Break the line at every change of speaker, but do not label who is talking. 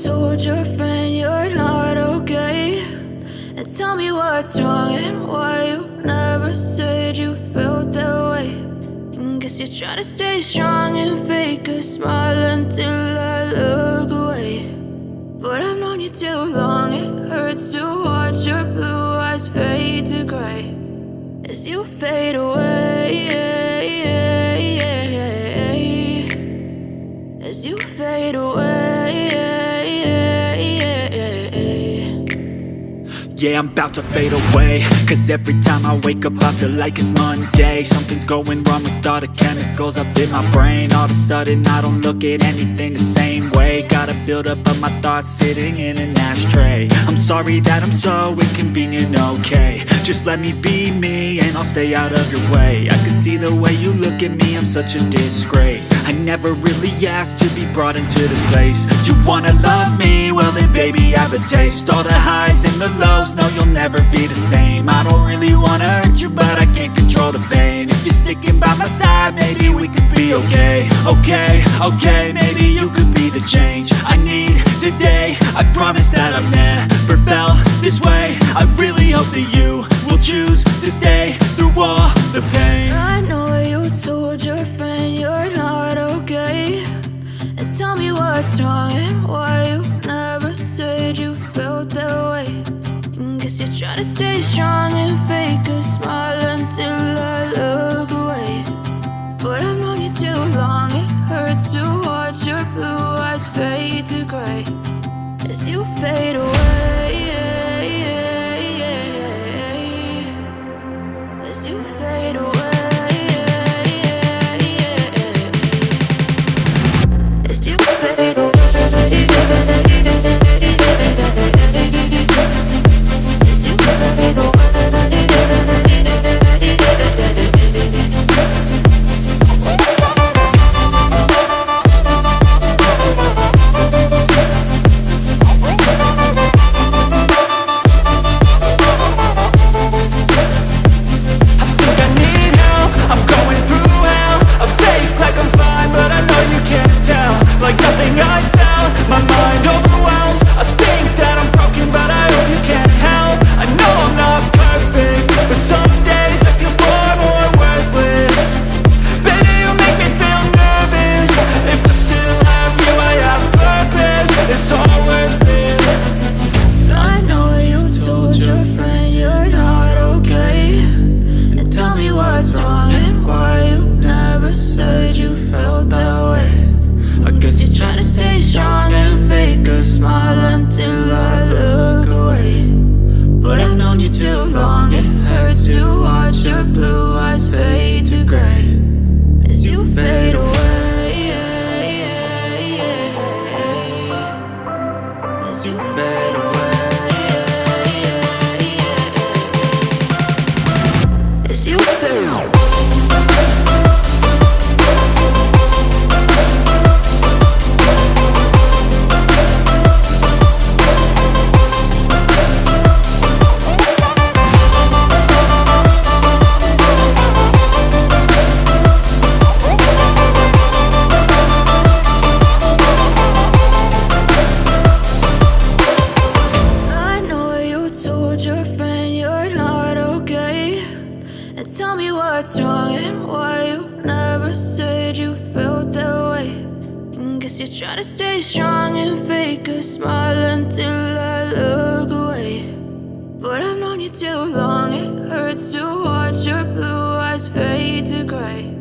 told your friend you're not okay, and tell me what's wrong and why you never said you felt that way. And guess you're trying to stay strong and fake a smile until I look away. But I've known you too long, it hurts to watch your blue eyes fade to gray as you fade away, as you fade away.
Yeah, I'm about to fade away, cause every time I wake up I feel like it's Monday. Something's going wrong with all the chemicals up in my brain. All of a sudden I don't look at anything the same way. Gotta build up of my thoughts sitting in an ashtray. I'm sorry that I'm so inconvenient, okay. Just let me be me and I'll stay out of your way. I can see the way you look at me, I'm such a disgrace. I never really asked to be brought into this place. You wanna love me? Well then baby I have a taste. All the highs and the lows, no you'll never be the same. I don't really wanna hurt you but I can't control the pain. If you're sticking by my side maybe we could be okay. Okay, maybe you could be the change I need today. I promise that I've never felt this way. I really hope that you will choose to stay through all the pain.
I know you told your friend you're not okay, and tell me what's wrong and why you never said you felt that way. And guess you're trying to stay strong and fake a smile until I look away. But I've known you too long, it hurts to watch your blue eyes fade to gray as you fade away, as you fade away, as you fade away.
Like nothing I felt, my mind overwhelmed. I think that I'm broken, but I hope you can't help. I know I'm not perfect, but some days I feel far more worthless. Baby, you make me feel nervous. If I still have you, I have purpose. It's all worth it.
I know you told your friend you're not okay, and tell me what's wrong and why you never said you felt that way. I guess you're trying to stay strong and fake a smile until I look away. But I've known you too long, it hurts to watch your blue eyes fade to gray as you fade away, as you fade away, as you fade away. Tell me what's wrong and why you never said you felt that way. And guess you're trying to stay strong and fake a smile until I look away. But I've known you too long, it hurts to watch your blue eyes fade to gray